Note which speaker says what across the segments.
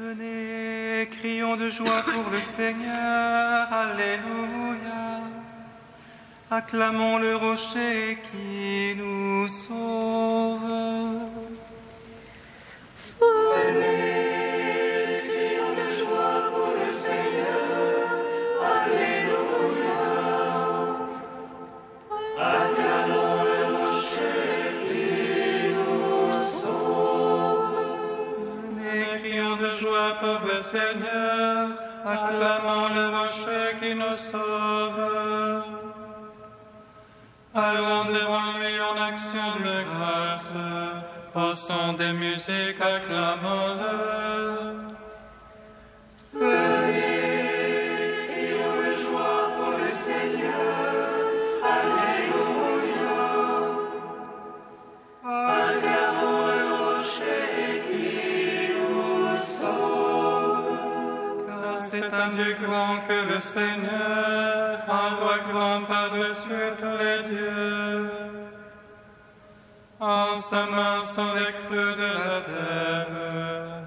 Speaker 1: Venez, crions de joie pour le Seigneur, Alléluia. Acclamons le rocher qui nous sauve.
Speaker 2: Venez, crions de joie pour le Seigneur, Alléluia. Acclamons le rocher qui nous sauve.
Speaker 1: Venez, crions de joie pour le Seigneur, acclamons le rocher qui nous sauve. Allons devant lui en action de grâce, au son des musiques, acclamons-le.
Speaker 2: Venez, crions de joie pour le Seigneur, Alléluia. Acclamons le rocher qui nous sauve.
Speaker 1: Car c'est un Dieu grand que le Seigneur, un roi grand par-dessus tous les dieux. En sa main sont les creux de la terre,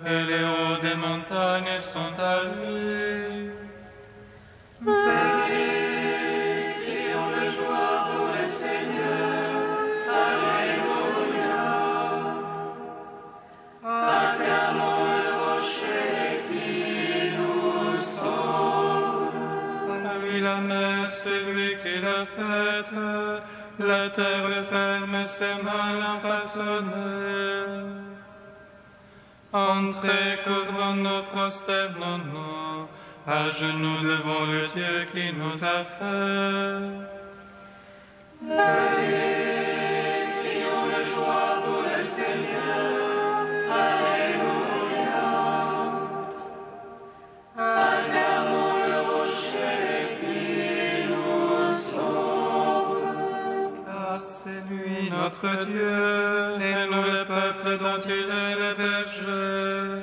Speaker 1: et les hauts des montagnes sont à lui.
Speaker 2: Venez, crions de joie pour le Seigneur, Alléluia. Acclamons le rocher qui nous sauve.
Speaker 1: À lui la mer, c'est lui qui l'a faite, la terre ferme, ses mains l'ont façonnée. Entrez, couvrons nos prosternons-nous, à genoux devant le Dieu qui nous a fait.
Speaker 2: Venez, crions de joie pour le Seigneur, Alléluia. Acclamons le rocher qui nous sauve.
Speaker 1: Car c'est lui notre Dieu, et nous le peuple dont il est le berger.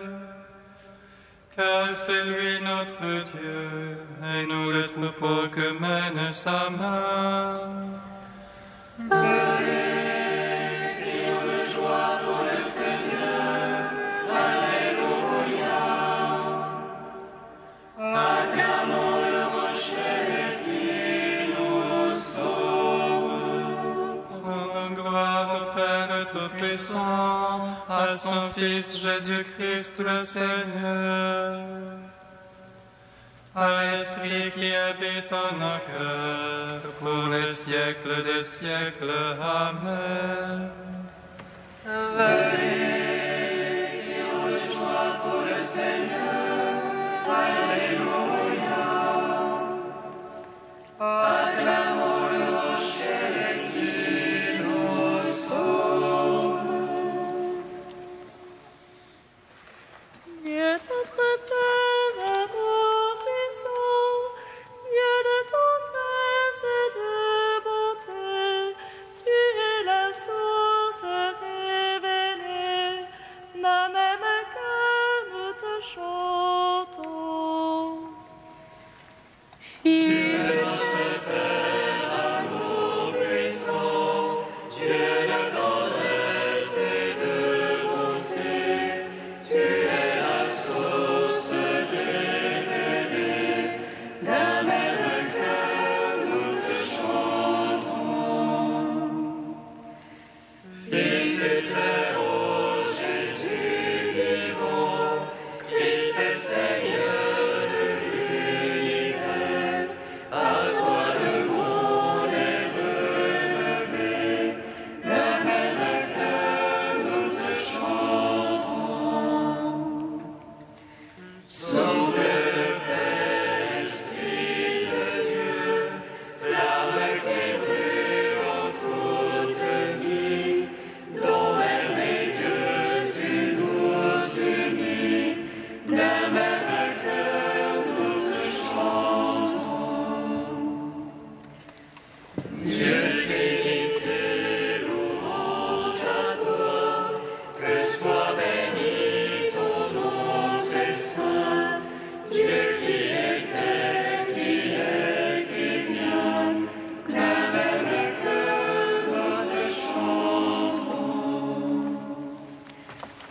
Speaker 1: Car c'est lui notre Dieu, et nous le troupeau que mène sa main.
Speaker 2: Venez, crions de joie pour le Seigneur, Alléluia. Acclamons le rocher qui nous sauve.
Speaker 1: Rendons gloire au Père Tout-Puissant, à son Fils Jésus-Christ le Seigneur, à l'Esprit qui habite en nos cœurs, pour les siècles des siècles. Amen.
Speaker 2: Venez, crions de joie pour le Seigneur, Alléluia. Acclamons le rocher qui nous sauve.
Speaker 3: Dieu notre Père, amour puissant, Dieu de tendresse et de bonté, tu es la source révélée d'un même cœur nous te chantons. Fils de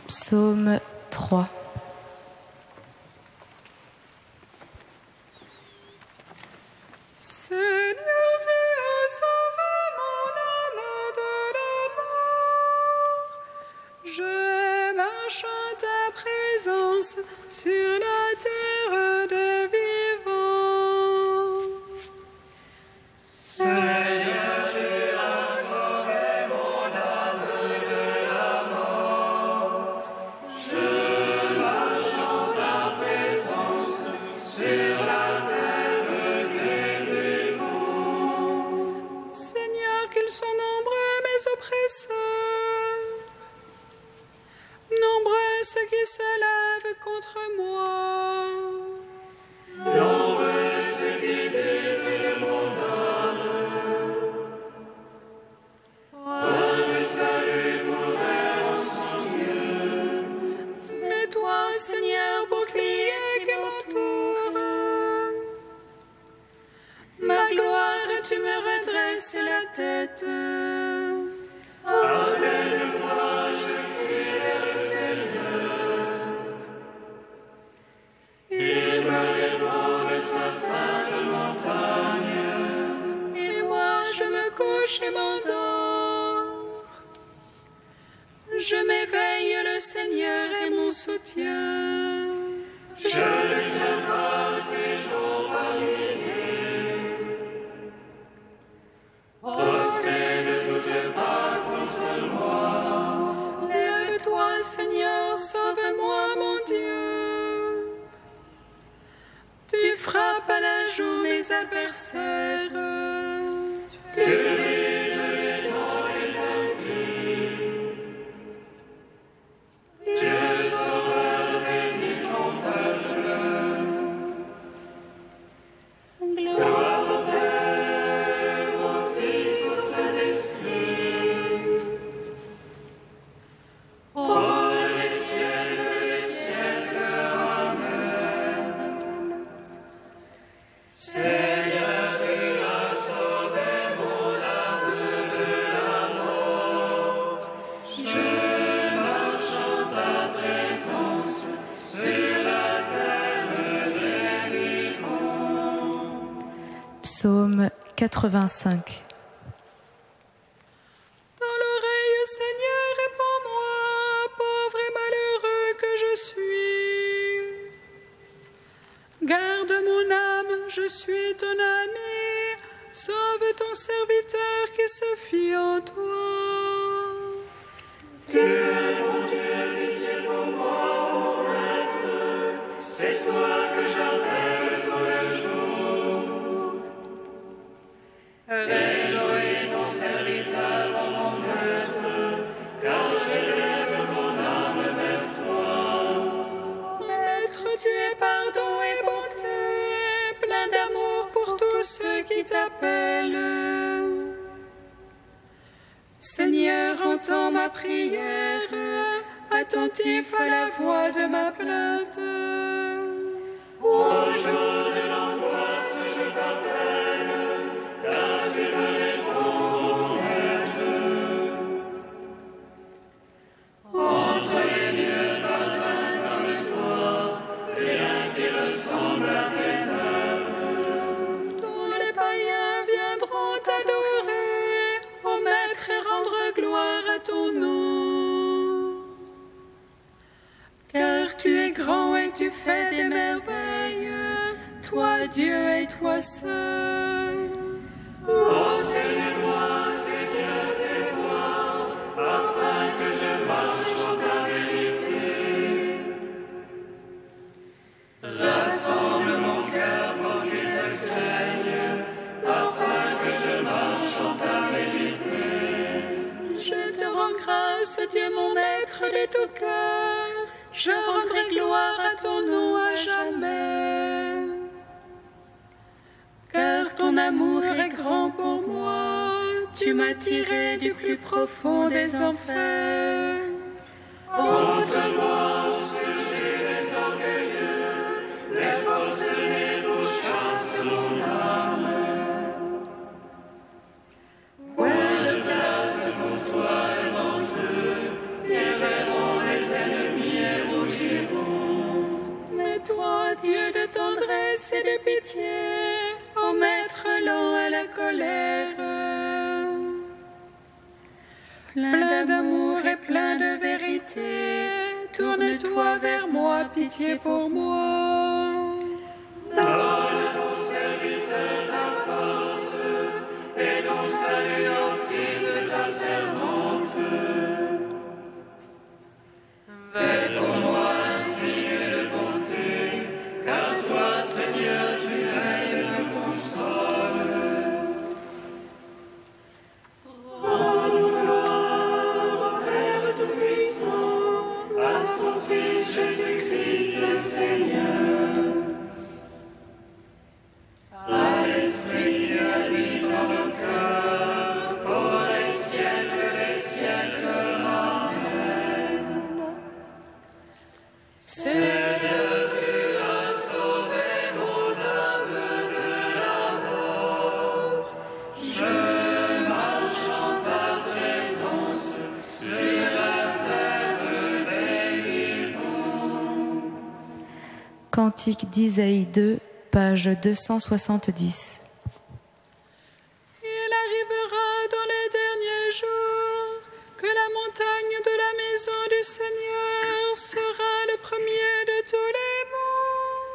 Speaker 4: Psaume 3. présence sur la terre des vivants.
Speaker 2: Seigneur, tu as sauvé mon âme de la mort. Je marche en ta présence sur la terre des vivants.
Speaker 4: Seigneur, qu'ils sont nombreux mes oppresseurs, nombreux ceux qui se lèvent contre moi.
Speaker 2: Nombreux ceux qui disent de mon âme, oh, le salut pourrait en son Dieu.
Speaker 4: Mais toi, Seigneur, bouclier qui m'entoure, ma gloire, tu me redresses la tête.
Speaker 2: À pleine voix, je crie vers le Seigneur. Il me répond de sa sainte montagne.
Speaker 4: Et moi, je me couche et m'endors. Je m'éveille, le Seigneur est mon soutien.
Speaker 2: Je ne crains pas ces jours par milliers. Posté de toutes parts contre moi.
Speaker 4: Lève-toi, Seigneur, sauve-moi, mon Dieu. Tu frappes à la joue mes adversaires.
Speaker 2: Tu brises les dents des ennemis. Dieu sauveur, bénis ton peuple. Gloire au Père, au Fils, au Saint-Esprit. Oh, les siècles, amen. Seigneur, tu as sauvé mon âme de la mort. Je marche en ta présence sur la terre des vivants.
Speaker 5: Psaume 85.
Speaker 4: Dans l'oreille, Seigneur, réponds-moi, pauvre et malheureux que je suis. Garde mon âme, je suis ton ami. Sauve ton serviteur qui se fie en toi.
Speaker 2: Tu es mon Dieu, pitié pour moi, mon maître. C'est toi que j'appelle tous les jours. Réjouis ton serviteur, mon maître, car j'élève mon âme vers toi.
Speaker 4: Maître, tu es pardon et bonté, plein d'amour pour tous ceux qui t'appellent. Seigneur, entends ma prière, attentif à la voix de ma plainte.
Speaker 2: Au jour de l'angoisse, je t'appelle, car tu me réponds, mon maître. Entre les dieux, pas un comme toi, rien qui ressemble à tes œuvres.
Speaker 4: Tous les païens viendront t'adorer, ô Maître, et rendre gloire à ton nom. Car tu es grand et tu fais des merveilles, toi Dieu et toi seul.
Speaker 2: Enseigne-moi, Seigneur, tes voies, afin que je marche en ta vérité. Rassemble mon cœur pour qu'il te craigne, afin que je marche en ta vérité.
Speaker 4: Je te rends grâce, Dieu mon Maître de tout cœur, je rendrai gloire à ton nom à jamais. Car ton amour est grand pour moi, tu m'as tiré du plus profond des enfers.
Speaker 2: Contre moi, sujet des orgueilleux, les forcenés pourchassent mon âme. Point de place pour toi devant eux, ils verront les ennemis et rougiront.
Speaker 4: Mais toi, Dieu de tendresse et de pitié, ô Maître lent à la colère, plein d'amour et plein de vérité, Tourne-toi vers moi, pitié pour moi.
Speaker 2: Donne ton serviteur ta force et ton salut au fils de ta servante. Fais pour moi un signe de bonté, car toi, Seigneur, tu m'aides et me consoles. Rends gloire au Père Tout-Puissant, à son Fils Jésus-Christ le Seigneur, à l'Esprit qui habite en nos cœurs, pour les siècles des siècles. Amen. Seigneur, tu as sauvé mon âme de la mort. Je marche en ta présence sur la terre des vivants.
Speaker 5: Cantique d'Isaïe 2, page 270.
Speaker 4: Il arrivera dans les derniers jours que la montagne de la maison du Seigneur sera le premier de tous les monts.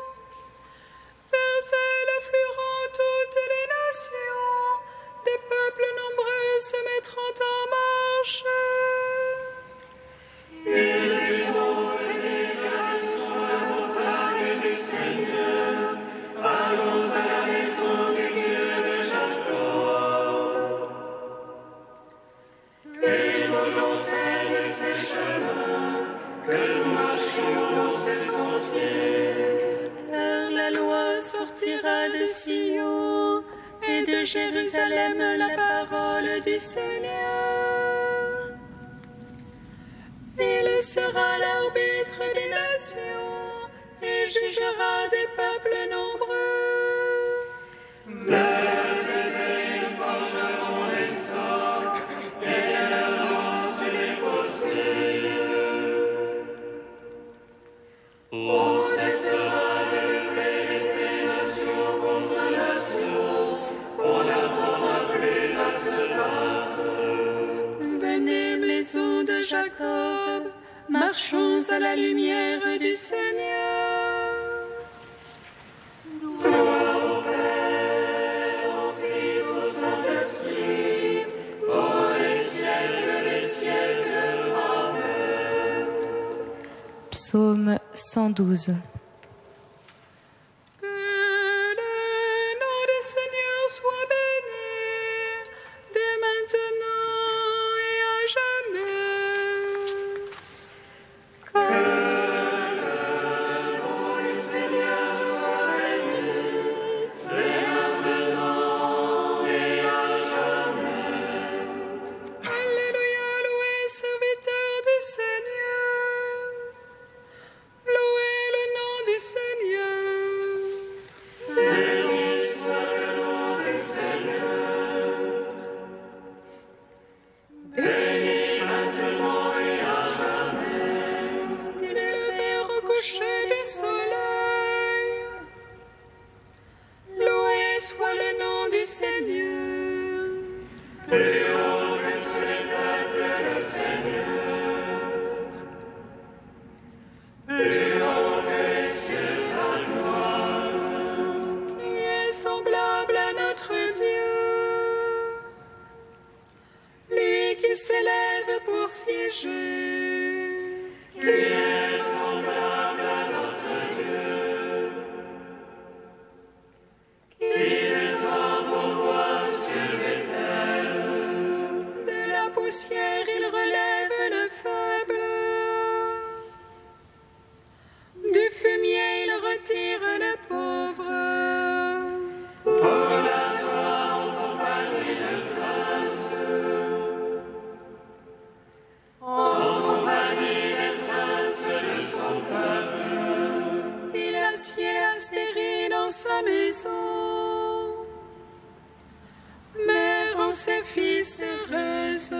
Speaker 4: Vers elle afflueront toutes les nations, des peuples nombreux se mettront en marche.
Speaker 2: Ils iront venir sur la montagne du Seigneur. Allons à la maison du Dieu de Jacob. Qu'il nous enseigne ses chemins, que nous marchions dans ses sentiers.
Speaker 4: Car la loi sortira de Sion et de Jérusalem la parole du Seigneur. Il sera l'arbitre des nations et jugera des peuples nombreux.
Speaker 2: Leurs épées forgeront les sorts et leurs lances les fossiles. On cessera de lever l'épée nation contre nation, on n'apprendra plus à se battre.
Speaker 4: Venez, maison de Jacob, marchons à la lumière du Seigneur.
Speaker 2: Gloire au Père, au Fils, au Saint-Esprit, pour les siècles des siècles. Amen.
Speaker 5: Psaume 112.
Speaker 4: Que le nom du Seigneur soit béni, dès maintenant et à jamais.
Speaker 2: Que le nom du Seigneur soit béni, dès maintenant et à jamais.
Speaker 4: Alléluia, loué serviteur du Seigneur. Louez le nom du Seigneur.
Speaker 2: Béni soit le nom du Seigneur. Béni maintenant et à jamais.
Speaker 4: Il est levé au coucher du soleil. Loué soit le nom du Seigneur.
Speaker 2: Plus haut que tous les peuples, le Seigneur. Plus haut que les cieux, sa gloire.
Speaker 4: Qui est semblable à notre Dieu, lui qui s'élève pour siéger.
Speaker 2: Qui est semblable à notre Dieu. Qui descend pour voir cieux et terre.
Speaker 4: De la poussière il relève le faible, du fumier il retire le pauvre.
Speaker 2: Pour l'asseoir en compagnie de princes. En compagnie des princes de son peuple.
Speaker 4: Il assied la stérile dans sa maison, mère en ses fils heureuse.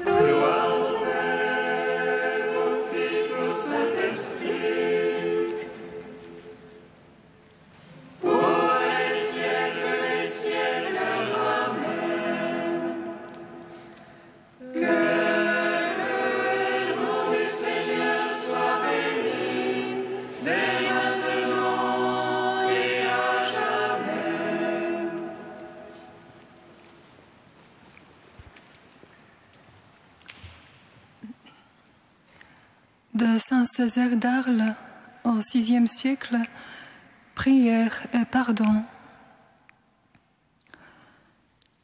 Speaker 2: Gloire au Père, au Fils, au Saint-Esprit. Pour les siècles des siècles. Amen. Que le
Speaker 6: de Saint Césaire d'Arles au VIe siècle, prière et pardon.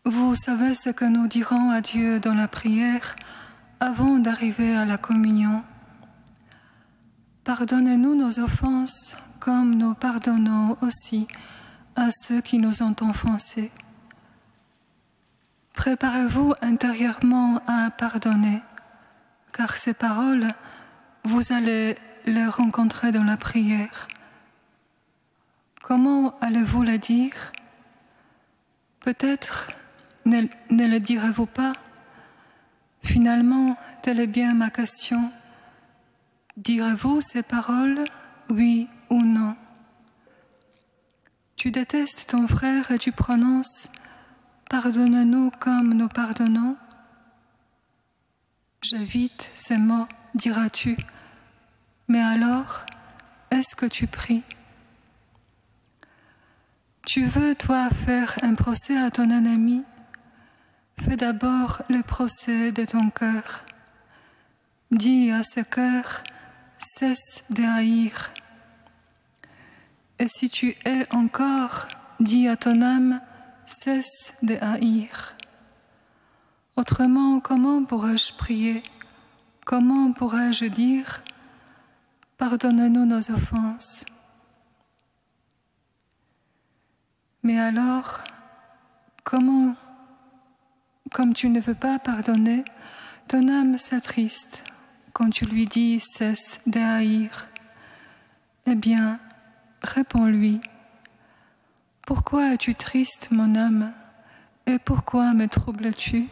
Speaker 6: Vous savez ce que nous dirons à Dieu dans la prière avant d'arriver à la communion. Pardonnez-nous nos offenses comme nous pardonnons aussi à ceux qui nous ont offensés. Préparez-vous intérieurement à pardonner, car ces paroles, vous allez les rencontrer dans la prière. Comment allez-vous les dire? Peut-être ne le direz-vous pas? Finalement, telle est bien ma question. Direz-vous ces paroles, oui ou non? Tu détestes ton frère et tu prononces « Pardonne-nous comme nous pardonnons ». J'évite ces mots, diras-tu. Mais alors, est-ce que tu pries? Tu veux, toi, faire un procès à ton ennemi? Fais d'abord le procès de ton cœur. Dis à ce cœur, cesse de haïr. Et si tu hais encore, dis à ton âme, cesse de haïr. Autrement, comment pourrais-je prier? Comment pourrais-je dire, pardonne-nous nos offenses? Mais alors, comme tu ne veux pas pardonner, ton âme s'attriste quand tu lui dis cesse de haïr. Eh bien, réponds-lui. Pourquoi es-tu triste, mon âme, et pourquoi me troubles-tu?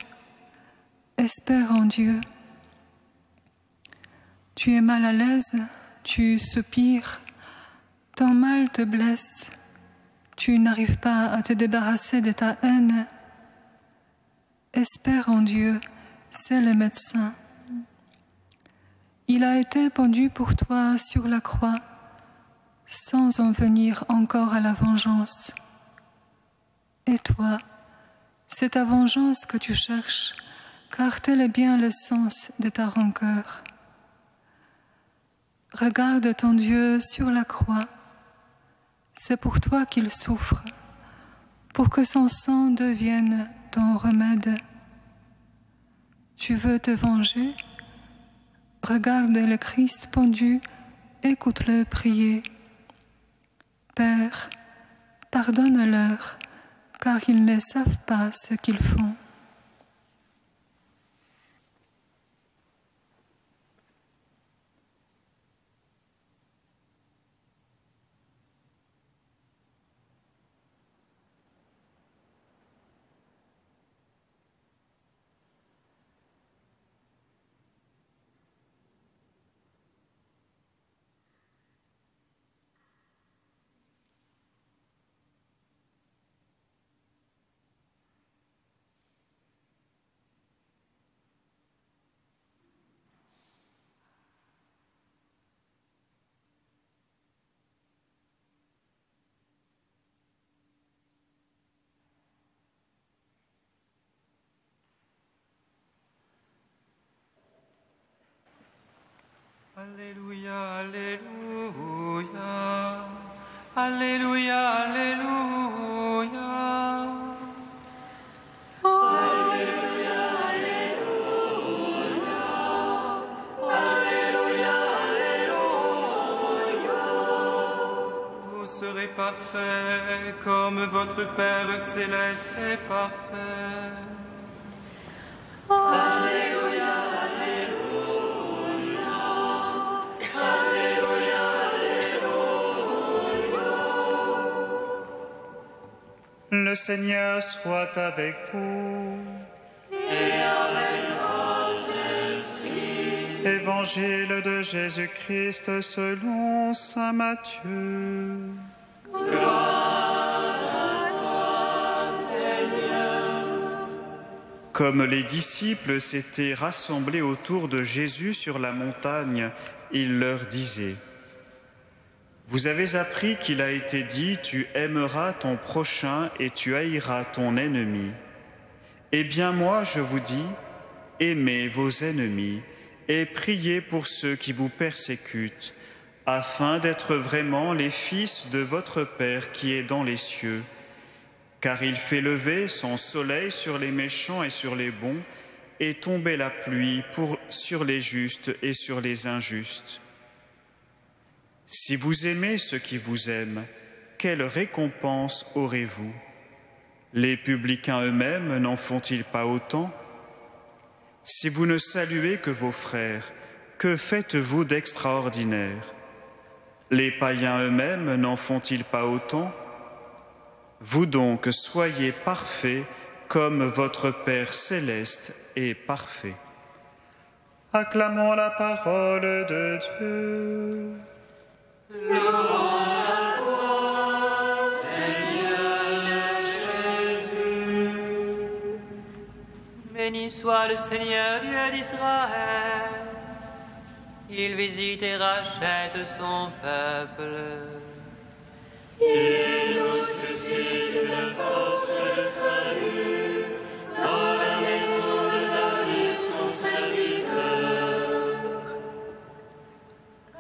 Speaker 6: Espère en Dieu. Tu es mal à l'aise, tu soupires, ton mal te blesse, tu n'arrives pas à te débarrasser de ta haine. Espère en Dieu, c'est le médecin. Il a été pendu pour toi sur la croix, sans en venir encore à la vengeance. Et toi, c'est ta vengeance que tu cherches, car tel est bien le sens de ta rancœur. Regarde ton Dieu sur la croix, c'est pour toi qu'il souffre, pour que son sang devienne ton remède. Tu veux te venger? Regarde le Christ pendu, écoute-le prier. Père, pardonne-leur, car ils ne savent pas ce qu'ils font.
Speaker 1: Alléluia, Alléluia, Alléluia, Alléluia.
Speaker 2: Alléluia, Alléluia, Alléluia, Alléluia.
Speaker 1: Vous serez parfaits comme votre Père céleste est parfait.
Speaker 2: Alléluia, Alléluia,
Speaker 7: Le Seigneur soit avec vous.
Speaker 2: et avec votre esprit.
Speaker 7: Évangile de Jésus-Christ selon saint Matthieu. Comme les disciples s'étaient rassemblés autour de Jésus sur la montagne, il leur disait: Vous avez appris qu'il a été dit, tu aimeras ton prochain et tu haïras ton ennemi. Eh bien moi, je vous dis, aimez vos ennemis et priez pour ceux qui vous persécutent, afin d'être vraiment les fils de votre Père qui est dans les cieux. Car il fait lever son soleil sur les méchants et sur les bons, et tomber la pluie sur les justes et sur les injustes. Si vous aimez ceux qui vous aiment, quelle récompense aurez-vous? Les publicains eux-mêmes n'en font-ils pas autant? Si vous ne saluez que vos frères, que faites-vous d'extraordinaire? Les païens eux-mêmes n'en font-ils pas autant? Vous donc soyez parfaits comme votre Père céleste est parfait. Acclamons la parole de Dieu.
Speaker 2: Louange à toi, Seigneur Jésus.
Speaker 8: Béni soit le Seigneur Dieu d'Israël. Il visite et rachète son peuple.
Speaker 2: Il nous suscite une force de salut dans la maison de David, son serviteur.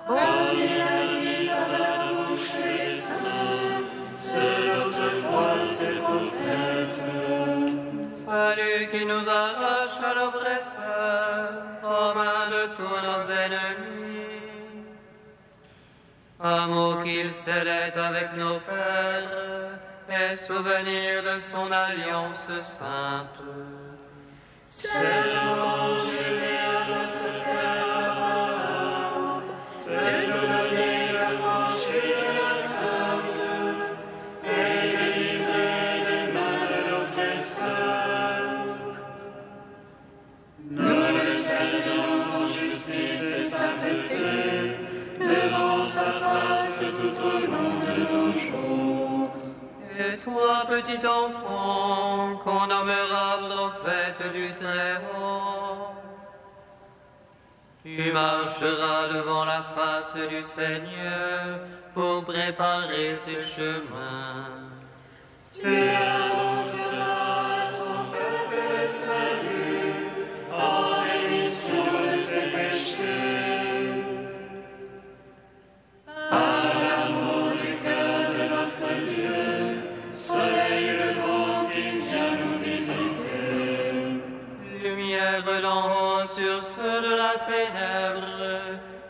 Speaker 2: Comme il a dit par la bouche des saints, ceux d'autrefois ses prophètes.
Speaker 8: Salut qui nous arrache à l'oppresseur, aux mains de tous nos ennemis. Amour qu'il scellait avec nos pères, et souvenir de son alliance sainte.
Speaker 2: Seulement juré à notre Père Abraham de nous donner l'affranchir de la crainte et délivrer des mains de l'oppresseur. Nous le saluons en justice et sainteté devant sa face tout au long de nos jours.
Speaker 8: Et toi, petit enfant, qu'on nommera prophète du Très-Haut, tu marcheras devant la face du Seigneur pour préparer ses chemins.
Speaker 2: Tu annonceras à son peuple le salut en rémission de ses péchés. À l'amour du cœur de notre Dieu, soleil levant qui vient nous visiter.
Speaker 8: Lumière d'en haut sur ceux de la ténèbre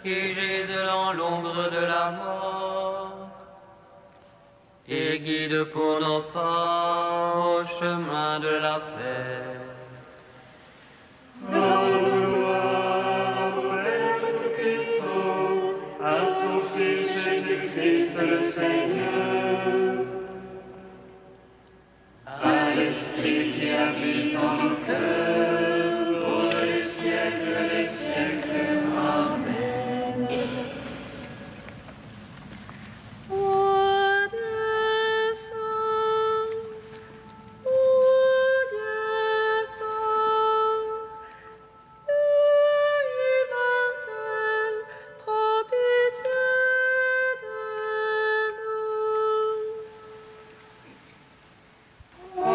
Speaker 8: qui gisent dans l'ombre de la mort. Et guide pour nos pas au chemin de la paix.
Speaker 2: Gloire au Père Tout-Puissant, à son Fils Jésus-Christ le Seigneur, à l'Esprit qui habite en nos cœurs, pour les siècles des siècles. Amen.
Speaker 3: Ô Dieu saint, ô Dieu fort, Dieu immortel, prends pitié de nous.
Speaker 2: Ô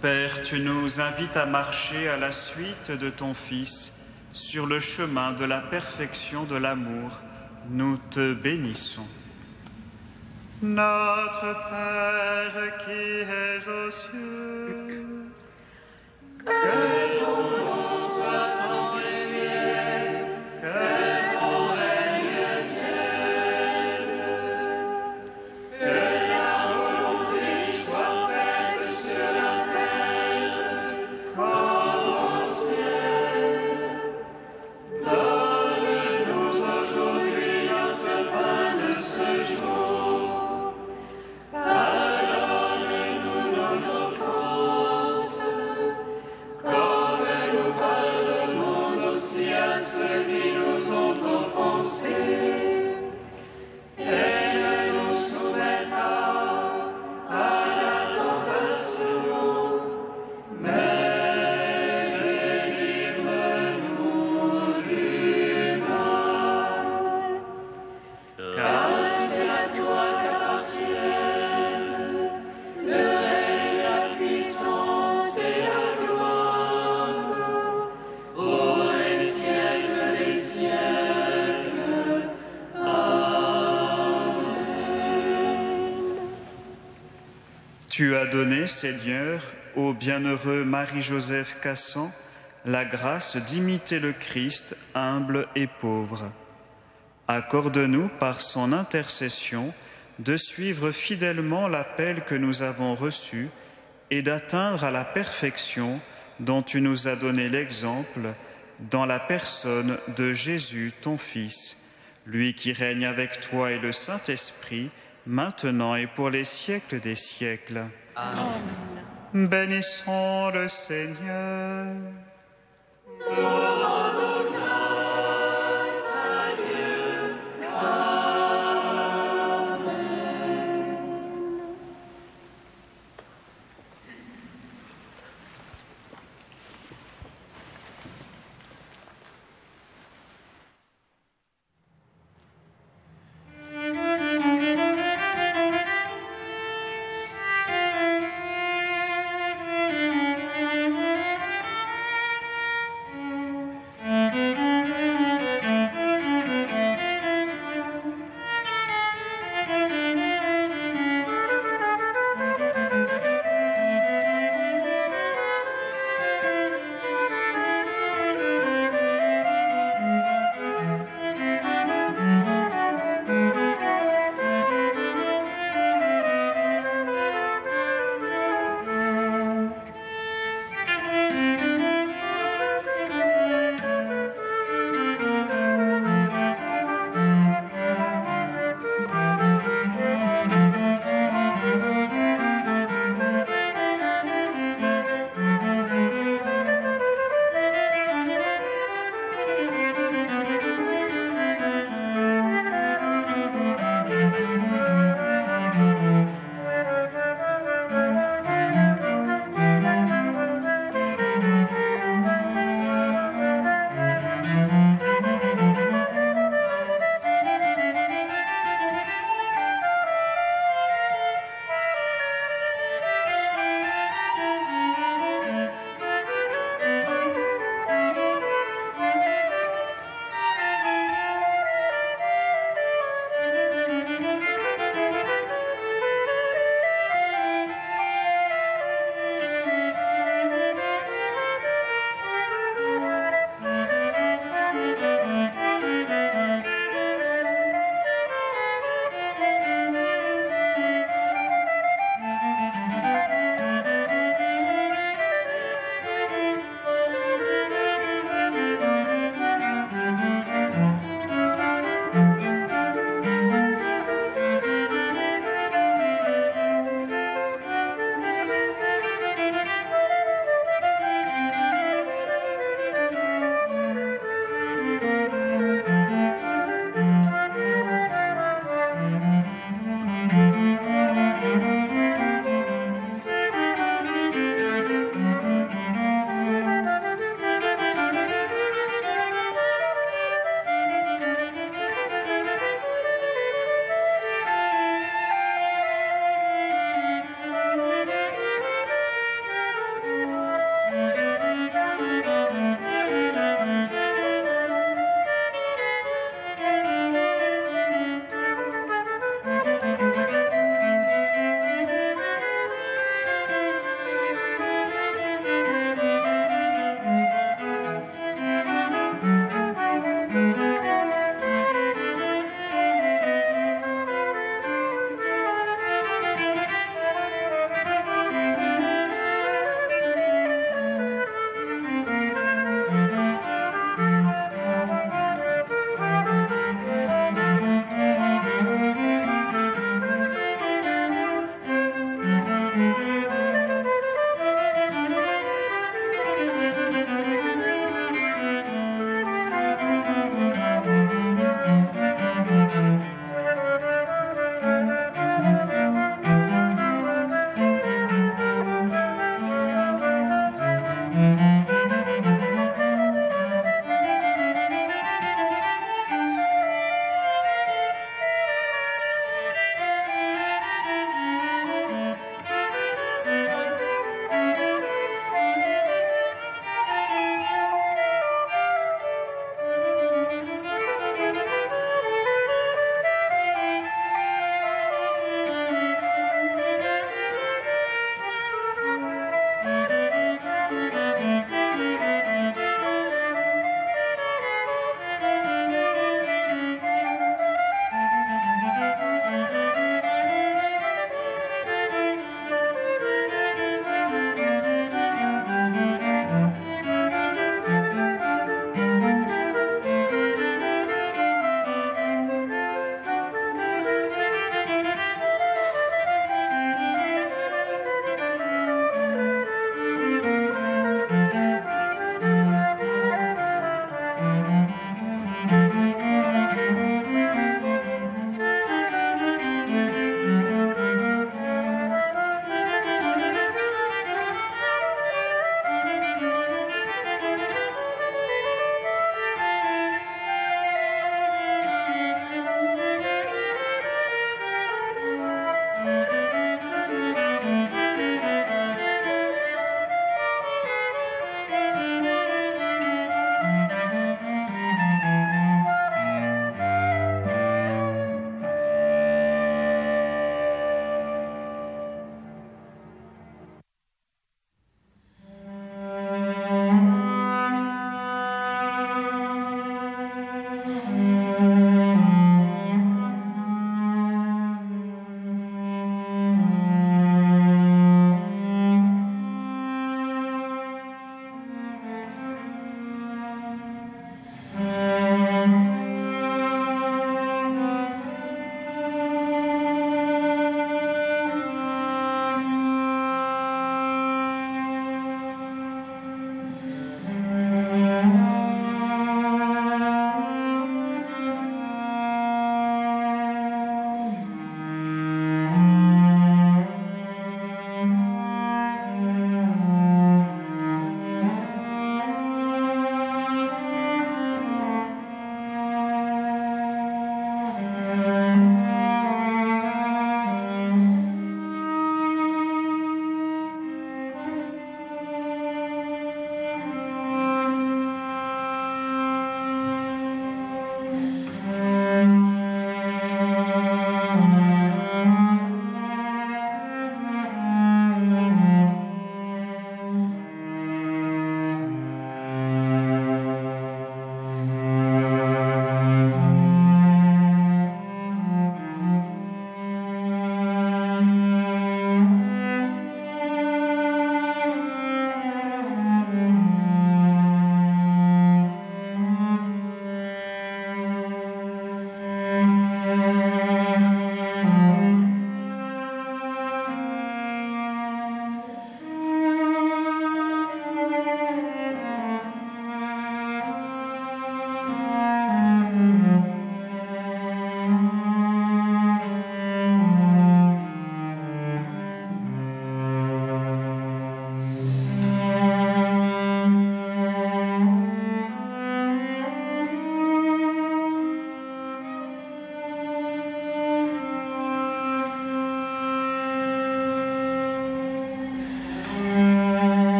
Speaker 7: Père, tu nous invites à marcher à la suite de ton Fils sur le chemin de la perfection de l'amour. Nous te bénissons. Notre Père qui es aux cieux, que ton nom soit sanctifié, que ton règne vienne, que ta volonté soit faite sur la terre comme au ciel. Donne-nous aujourd'hui notre pain de ce jour. Pardonne-nous nos offenses, comme nous pardonnons aussi à ceux qui nous ont offensés. Et ne nous soumets pas à la tentation, mais délivre-nous du mal. Car c'est à toi qu'appartiennent le règne, la puissance et la gloire, pour les siècles des siècles. Amen. Tu as donné, Seigneur, au bienheureux Marie-Joseph Cassan la grâce d'imiter le Christ humble et pauvre. Accorde-nous par son intercession de suivre fidèlement l'appel que nous avons reçu et d'atteindre à la perfection dont tu nous as donné l'exemple dans la personne de Jésus, ton Fils, lui qui règne avec toi et le Saint-Esprit, maintenant et pour les siècles des siècles.
Speaker 8: Amen.
Speaker 7: Bénissons le Seigneur.
Speaker 2: Gloire